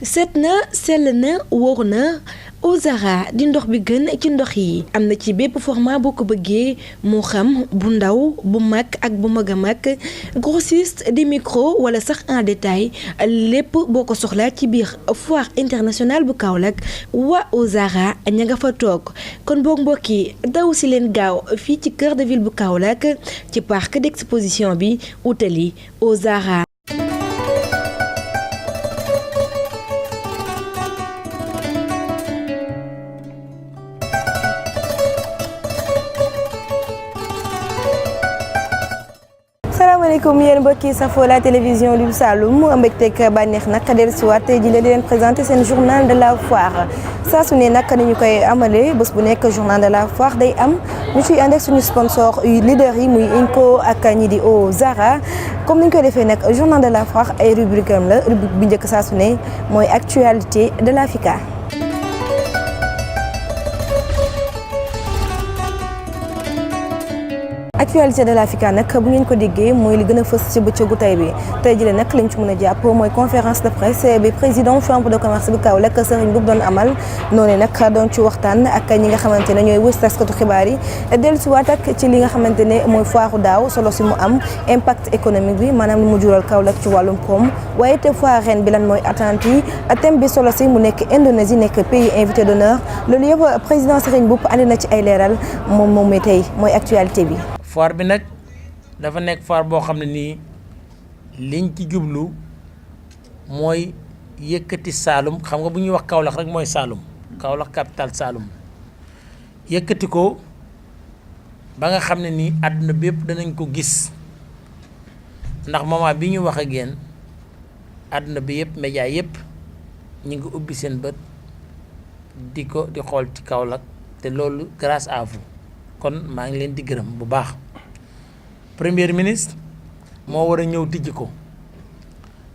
set na sell na wóor na Eau Zara di ndox bi gën ci ndox yi am na ci bépp format boo ko bëggee moo xam bu ndaw bu mag ak bu mag a mag grossiste di micro wala sax en détail lépp boo ko soxlaa ci biir foire internationale bu Kaolack waa Eau Zara ña nga fa toog kon boog mbokk yi daw si leen gaaw fii ci cœur de ville bu Kaolack ci parc d'exposition bi utali Eau Zara. asalaamaaleykum yéen mbokki safo la télévision Loul Saloum mbégteeg bànneex nag dellusiwaat tey jii la di leen présenté seen journal de la foire saa su ne nag ni ñu koy amalee bés bu nekk journal de la foire day am ñu ciy ànd ak suñu sponsor leader yi muy Inco ak ñi di Eau Zara comme ni ñu koy defee nag journal de la foire ay rubrique am la rubrique bi njëkk saa su ne mooy actualité de l'Africa. actualité de l'Africa nag bu ngeen ko déggee mooy li gën a fës ci bëccëgu tey bi tey jii nag liñ ci mën a jàpp mooy conférence de presse bi président chambre de commerce bu Kaolack Serigne Mboup doon amal noonu nag doon ci waxtaan ak ñi nga xamante ne ñooy wës taskatu xibaar yi dellusiwaat ak ci li nga xamante ne mooy foire daaw solo si mu am impact économique bi maanaam lu mu jural Kaolack ci wàllum koom waaye te foire ren bi lan mooy attente yi thème bi solo si mu nekk Indonésie nekk pays invité d'honneur loolu yëpp président Serigne Mboup andi na ci ay leeral moom mi tey mooy actualité bi. foire bi nag dafa nekk foire boo xam ne nii liñ ci jublu mooy yëkkati Saloum xam nga bu ñuy wax Kaolack rek mooy Saloum Kaolack capitale Saloum yëkkati ko ba nga xam ne nii àdduna bépp danañ ko gis ndax moment bi ñu wax ak yéen àdduna bi yëpp média yëpp ñu ngi ubbi seen bët di xool ci Kaolack te loolu grâce à vous kon maa ngi leen di gërëm bu baax. premier ministre moo war a ñëw tijji ko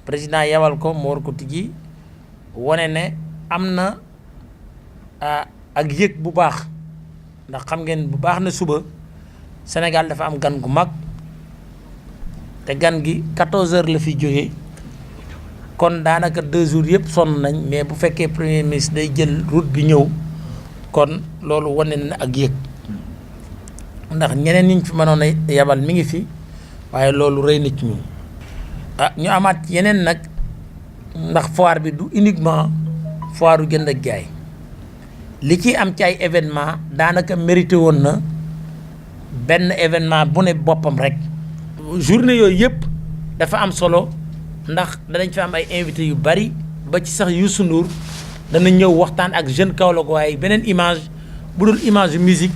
président yawal ko moo war ko tijji wane ne am na ak yëg bu baax ndax xam ngeen bu baax na suba Sénégal dafa am gan gu mag te gan gi 14 heures la fi jógee kon daanaka 2 jours yëpp sonn nañ mais bu fekkee premier ministre day jël route bi ñëw kon loolu wane na ak yëg. ndax ñeneen ñi ñu fi mënoon a yabal mi ngi fi waaye loolu rëy na ci ñun ñu amaat yeneen nag ndax foire bi du uniquement foire u jënd ak jaay li ci am ci ay événement daanaka mérité woon na benn événement bu ne boppam rek journée yooyu yëpp dafa am solo ndax danañ fi am ay invités yu bari ba ci sax Youssou Ndour dana ñëw waxtaan ak jeune Kaolack waaye beneen image bu dul image yu musique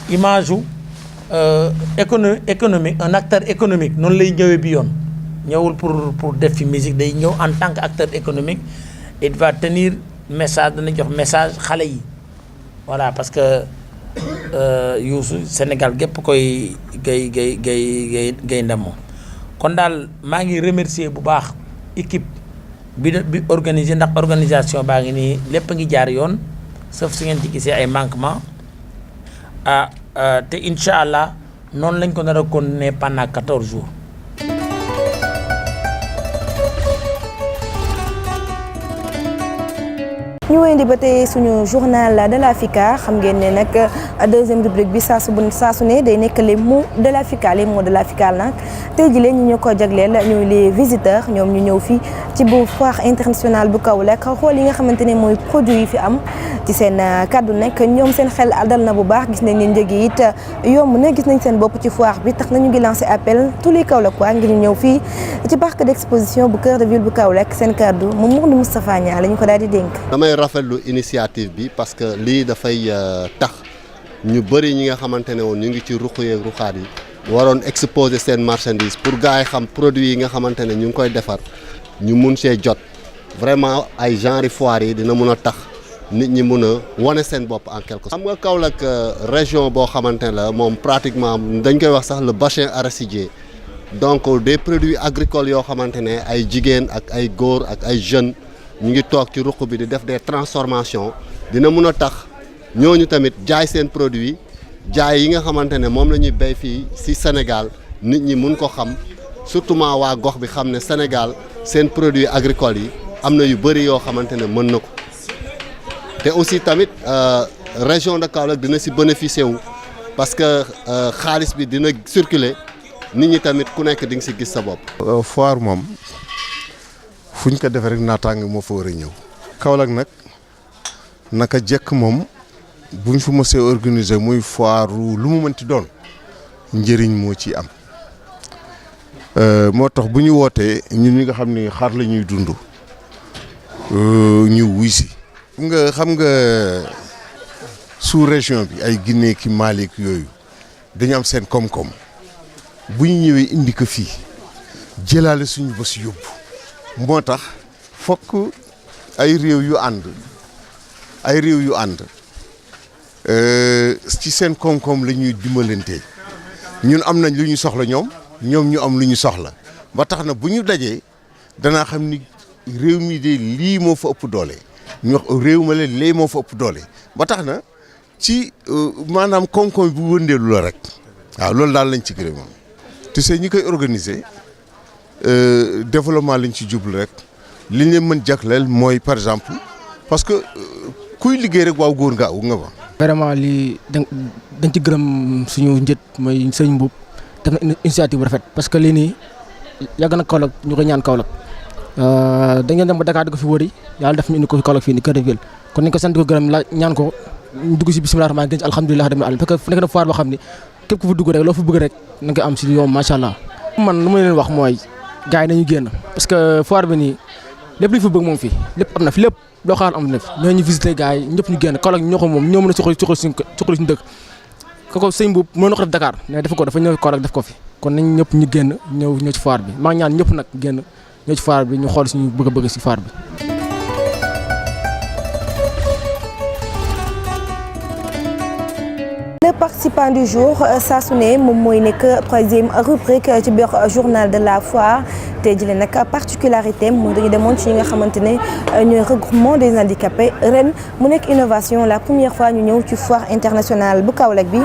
image yu économique un acteur économique noonu lay ñëwee bi yoon ñëwul pour def fi musique day ñëw en tant que acteur économique il va tenir message dana jox message xale yi voilà parce que Youssou Sénégal gépp koy gay ndamoo kon daal maa ngi remercier bu baax équipe bi organisé ndax organisation baa ngi nii lépp a ngi jaar yoon sauf su ngeen ci gisee ay manquement te incha allah noonu lañ ko nar a continuer pendant 14 jours. ñu wéyandi ba tey suñu journal de l'Africa xam ngeen ne nag deuxième rubrique bi saa su ne day nekk les mots de l'Africa les mots de l'Africa nag tey jii leen ñu ko jagleel ñooy les visiteurs ñoom ñu ñëw fii ci bu foire internationale bu Kaolack xool yi nga xamante ne mooy produit yi fi am ci seen kàddu nekk ñoom seen xel dal na bu baax gis nañ ne njëg yi it yomb na gis nañ seen bopp ci foire bi tax nañu ngi lancé appel tous les Kaolackois ngir ñu ñëw fii ci parc d'exposition bu cœur de ville bu Kaolack seen kàddu Mamadou Moustapha Niang la ñu ko daal di dénk. damay rafetlu initiative bi parce que lii dafay tax ñu bëri ñi nga xamante ne woon ñu ngi ci ruq yeeg ruqaat yi waroon exposer seen marchandise pour gars yi xam produit yi nga xamante ne ñu ngi koy defar ñu mun see jot vraiment ay genre foire yi dina mun a tax nit ñi mun a wane seen bopp en quelque sorte. xam nga Kaolack région boo xamante ne la moom pratiquement dañ koy wax sax le bassin arachidier donc des produits agricoles yoo xamante ne ay jigéen ak ay góor ak ay jeunes ñu ngi toog ci ruq bi di def des transformations dina mun a tax ñooñu tamit jaay seen produit jaay yi nga xamante ne moom la ñuy béy fii ci Sénégal nit ñi mun ko xam surtout waa gox bi xam ne Sénégal seen produits agricoles yi am na yu bëri yoo xamante ne mën na ko te aussi tamit région de Kaolack dina si bénéficier wu parce que xaalis bi dina circuler nit ñi tamit ku nekk di nga si gis sa bopp. foire moom fu ñu ko defee rek naataange moo fa war a ñëw. Kaolack nag naka jekk moom buñ fu mësee organiser muy foire lu mu mënti doon njëriñ moo ci am moo tax bu ñu wootee ñun ñi nga xam ni xar la ñuy dund ñu wuy si. xam nga sous région bi ay Guinée ki Mali yooyu dañu am seen koom-koom bu ñu ñëwee indi ko fii jëlaale suñu bës yóbbu moo tax fokk ay réew yu ànd ci seen koom-koom la ñuy dimbalante ñun am nañ lu ñu soxla ñoom ñu am lu ñu soxla ba tax na bu ñu dajee danaa xam ni réew mi de lii moo fa ëpp doole ñu wax réew ma leen lii moo fa ëpp doole ba tax na ci maanaam koom-koom bu wëndeelu la rek waaw loolu daal lañ ci gërëm moom tu sais ñi koy organiser développement lañ ci jublu rek li ñu leen mën jagleel mooy par exemple parce que kuy liggéey rek waaw góor nga ba. vraiment lii dañ ci gërëm suñu njët mooy sëñ Mbuub def na initiative bu rafet parce que lii nii yàgg na Kaolack ñu ko ñaan Kaolack dañu dem ba Dakar di ko fi wëri yàlla def ñu indi ko fi Kaolack fii ni Cœur de Ville kon nañ ko sant ko gërëm la ñaan ko ñu dugg si bisimilah rahmaani rahiim alhamdulilah rabbil alamin parce que fu nekk na foire boo xam ni képp ku fa dugg rek loo fa bëgg rek na nga am si yow macha allah. man lu ma leen wax mooy gars yi nañu génn parce que foire bi nii lépp li fa bëgg moom fii lépp am na fi lépp loo xaar am na fi ñoo ñu visité gars yi ñëpp ñu génn Kaolack ñoo ko moom ñoo mën a suqali suñu dëkk kooku sëñ boobu mën na ko def Dakar mais dafa ko dafa ñëw Kaolack def ko fi kon nañ ñëpp ñu génn ñëw ci foire bi maa ngi ñaan ñëpp nag génn ñëw ci foire bi ñu xool suñu bëgg si foire bi. Le participant du jour saa su ne moom mooy nekk troisième rubrique ci biir journal de la foire tey jii nag particularité moom dañu demoon ci ñi nga xamante ne ñooy regroupement des handicapés ren mu nekk innovation la première fois ñu ñëw ci foire internationale bu Kaolack bi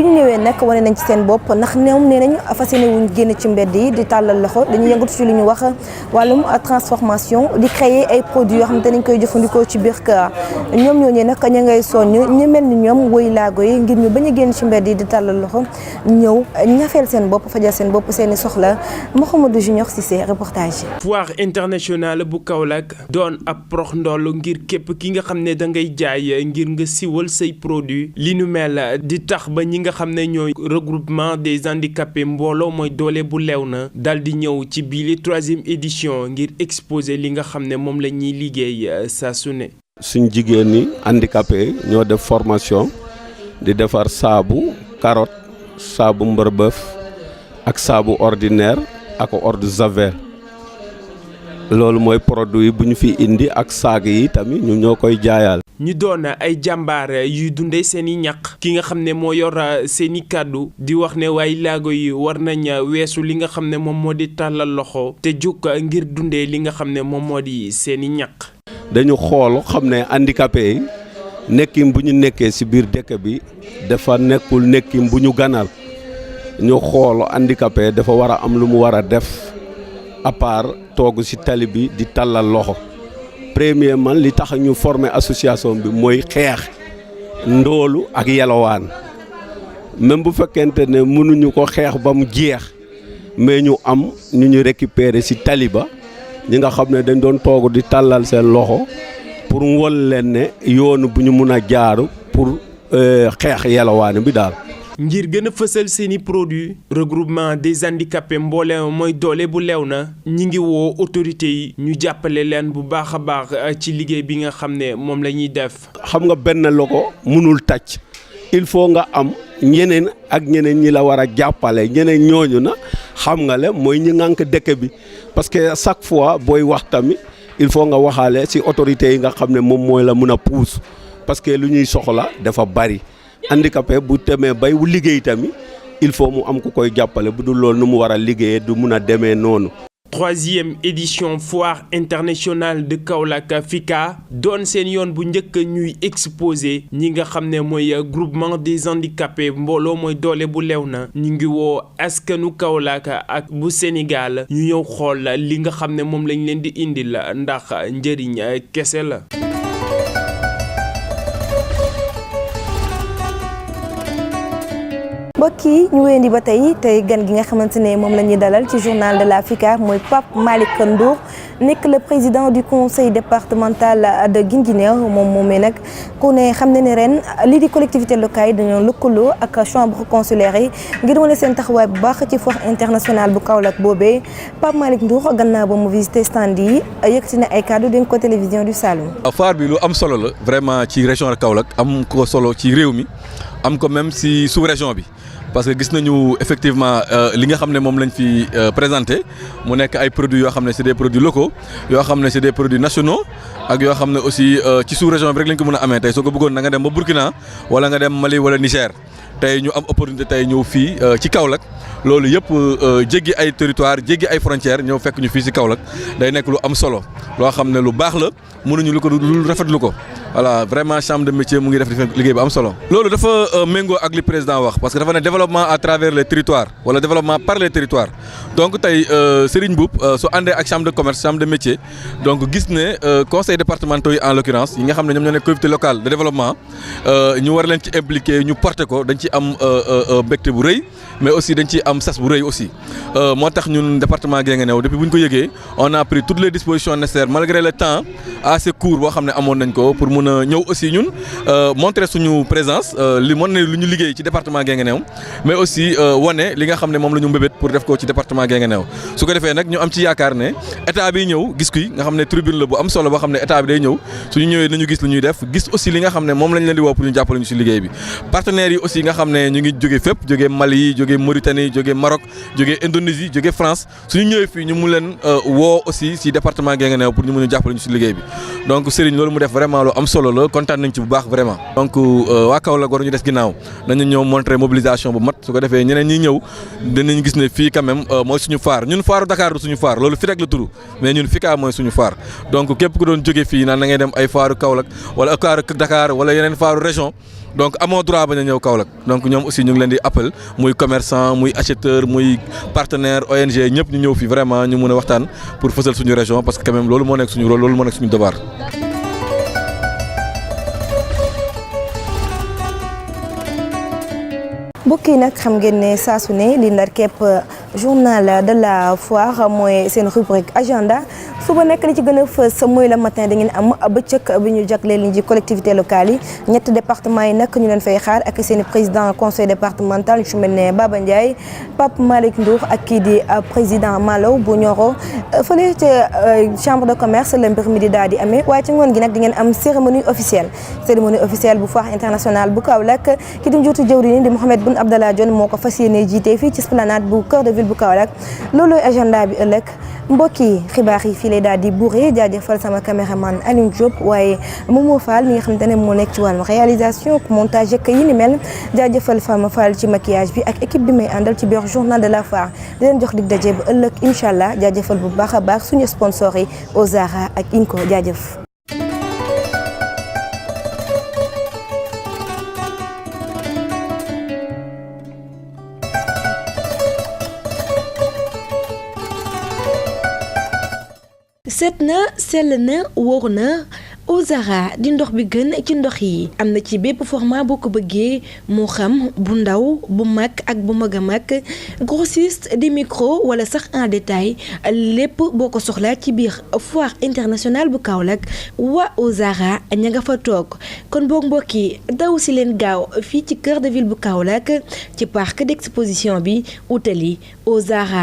ñu ñëwee nag wane nañ ci seen bopp ndax ñoom nee nañ fas yéene wuñ génn ci mbedd yi di tàllal loxo dañuy yëngatu ci li ñu wax wàllum transformation di créer ay produits yoo xamante nañ koy jëfandikoo ci biir kër ñoom ñooñee nag ña ngay soññ ñu mel ni ñoom woy laago yi ngir ñu bañ a génn ci mbedd yi di tàllal loxo ñëw ñafeel seen bopp fajal seen bopp seeni soxla Mouhamadou Junior Cissé reportage. foire internationale bu Kaolack doon ab prox ndoll ngir képp ki nga xam ne da ngay jaay ngir nga siwal say produit li nu mel di tax ba ñi nga xam ne ñooy regroupement des handicapés mbooloo mooy doole bu leew na dal di ñëw ci biir 3e édition ngir exposer li nga xam ne moom la ñuy liggéey saa su ne. suñ jigéen ñi handicapé ñoo def formation di defar saabu carotte saabu mbërbëf ak saabu ordinaire ak eau de javel loolu mooy produit bu ñu fi indi ak saag yi tamit ñu ñoo koy jaayaal. ñu doon ay jàmbaar yuy dundee seen i ñaq ki nga xam ne moo yor seen i kàddu di wax ne waaye laago yi war nañ weesu li nga xam ne moom moo di tàllal loxo te jóg ngir dundee li nga xam ne moom moo di seen i ñaq. dañu xool xam ne handicapé yi nekkim bu ñu nekkee ci biir dëkk bi dafa nekkul nekkim bu ñu ganal ñu xool handicapé dafa war a am lu mu war a def à part toog ci tali bi di tàllal loxo premièrement li tax ñu former association bi mooy xeex ndoolu ak yalwaan même bu fekkente ne mënuñu ko xeex ba mu jeex mais ñu am ñu récupérer ci tali ba ñi nga xam ne dañ doon toog di tàllal seen loxo pour wol leen ne yoonu bu ñu mun a jaaru pour xeex yalwaan bi daal. ngir gën a fësal seeni produit regroupement des handicapés mboole mooy doole bu leew na ñi ngi woo autorités yi ñu jàppale leen bu baax a baax ci liggéey bi nga xam ne moom la ñuy def. xam nga benn loxo mënul tàcc il faut nga am ñeneen ak ñeneen ñi la war a jàppale ñeneen ñooñu na xam nga le mooy ñi ngànk dëkk bi parce que chaque fois booy wax tamit il faut nga waxaale ci autorités yi nga xam ne moom mooy la mun a puus parce que lu ñuy soxla dafa bari. handicapé bu demee bay wu liggéey tamit il faut mu am ku koy jàppale bu dul loolu nu mu war a liggéeyee du mun a demee noonu. 3e édition foire internationale de Kaolack FICA doon seen yoon bu njëkk ñuy exposé ñi nga xam ne mooy groupement des handicapés mbooloo mooy doole bu lew na ñu ngi woo askanu Kaolack ak bu Sénégal ñu ñëw xool li nga xam ne moom lañ leen di indil ndax njëriñ kese la. mbokk yi ñu wéyandi ba tey gan gi nga xamante ne moom la ñuy dalal ci journal de la FICA mooy Pape Malick Ndour nekk le président du conseil départemental de Guinguinéo moom moomee nag ku ne xam ne ne ren lii di collectivité locale yi dañoo lëkkaloo ak chambre consulaire yi ngir wane seen taxawaay bu baax ci foire internationale bu Kaolack boobee Pape Malick Ndour gannaaw ba mu visité stand yi yëkkati na ay kàddu dénk ko télévision du Saloum. foire bi lu am solo la vraiment ci région de Kaolack am ko solo ci réew mi am ko même si sous région bi. parce que gis nañu effectivement li nga xam ne moom lañ fi présenté mu nekk ay produits yoo xam ne c'est des produits locaux yoo xam ne c'est des produits nationaux ak yoo xam ne aussi ci sous-région bi rek lañ ko mën a amee tey soo ko bëggoon na nga dem ba Burkina wala nga dem Mali wala Niger tey ñu am opportunité tey ñëw fii ci Kaolack loolu yëpp jéggi ay territoire jéggi ay frontières ñëw fekk ñu fii ci Kaolack day nekk lu am solo loo xam ne lu baax la mënuñu lu ko lu rafetlu ko voilà vraiment chambre de métier mu ngi def liggéey bu am solo. loolu dafa méngoo ak li président wax parce que dafa ne développement à travers les territoires wala développement par les territoires donc tey Serigne Mboup su àndee ak chambre de commerce chambre de métier donc gis ne conseil départementaux yi en l'occurrence yi nga xam ne ñoom ñoo nekk collectivité locale de développement ñu war leen ci impliqué ñu porter ko dañ ci am mbégte bu rëy mais aussi dañ ci am sas bu rëy aussi moo tax ñun département Guinguinéo depuis bu ñu ko yëgee on a pris toutes les dispositions nécessaires malgré le temps assez court boo xam ne amoon nañ ko pour mun a ñëw aussi ñun montrer suñu présence li mën ne lu ñu liggéey ci département Guinguinéo mais aussi wane li nga xam ne moom la ñu mbébét pour def ko ci département Guinguinéo su ko defee nag ñu am ci yaakaar ne état bi ñëw gis kuy nga xam ne tribune la bu am solo boo xam ne état bi day ñëw suñu ñëwee nañu gis lu ñuy def gis aussi li nga xam ne moom lañ leen di woo pour ñu jàppale ñu ci liggéey bi partenaires yi aussi nga xam ne ñu ngi jóge fépp jóge Mali jóge Mauritanie jóge Maroc jóge Indonésie jóge France suñu ñëwee fii ñu mu leen woo aussi ci département Guinguinéo pour ñu mën a jàppale ñu ci liggéey bi donc Serigne loolu mu def vraiment lu am solo la kontaan nañ ci bu baax vraiment donc waa Kaolack war ñu des ginnaaw nañu ñëw montrer mobilisation bu mat su ko defee ñeneen ñi ñëw dinañ gis ne fii quand même mooy suñu phare ñun phare Dakar du suñu phare loolu fi rek la turu mais ñun FICA mooy suñu phare donc képp ku doon jóge fii naan na ngay dem ay phare Kaolack wala phare Dakar wala yeneen phare région donc amoo droit bañ a ñëw Kaolack donc ñoom aussi ñu ngi leen di appel muy commerçant muy acheteur muy partenaire ONG ñëpp ñu ñëw fii vraiment ñu mën a waxtaan pour fësal suñu région parce que quand même loolu moo nekk suñu rôle loolu moo nekk suñu devoir. mbokk yi nag xam ngeen ne saa su ne li ndar képp journal de la foire mooy seen rubrique agenda suba nekk li ci gën a fës mooy le matin da ngeen am bëccëg bi ñu jagleel li ci collectivité locale yi ñett département yi nag ñu leen fay xaar ak seen président conseil départemental ñu ci mel ne Baba Ndiaye Pape Malick Ndour ak kii di président Malaw bu Nioro fële ca chambre de commerce la mbir mi di daal di amee waaye ci ngoon gi nag di ngeen am cérémonie officielle bu foire internationale bu Kaolack ki di njiitu jëwriñ di Mohamed Boun Abdallah Dionne moo ko fas yéene jiite fii ci esplanade bu cœur de ville bu Kaolack loolooy agenda bi ëllëg mbokk yi xibaar yi fii lay daal di buuree jaajëfal sama caméraman Alioune Diop waaye Momo Fall mi nga xamante ne moo nekk ci wàllu réalisation montage ak yi ni mel jaajëfal Fama Fall ci maquillage bi ak équipe bi may àndal ci biir journal de la foire di leen jox dig daje ba ëllëg incha allah jaajëfal bu baax a baax suñu sponsor yi Ozara ak Inco jaajëf. set na sell na wóor na Ozara di ndox bi gën ci ndox yi am na ci bépp format boo ko bëggee moo xam bu ndaw bu mag ak bu mag a mag grossiste di micro wala sax en détail lépp boo ko soxlaa ci biir foire internationale bu Kaolack waa Ozara ña nga fa toog kon boog mbokk yi daw si leen gaaw fii ci cœur de ville bu Kaolack ci parc d'exposition bi utali Ozara.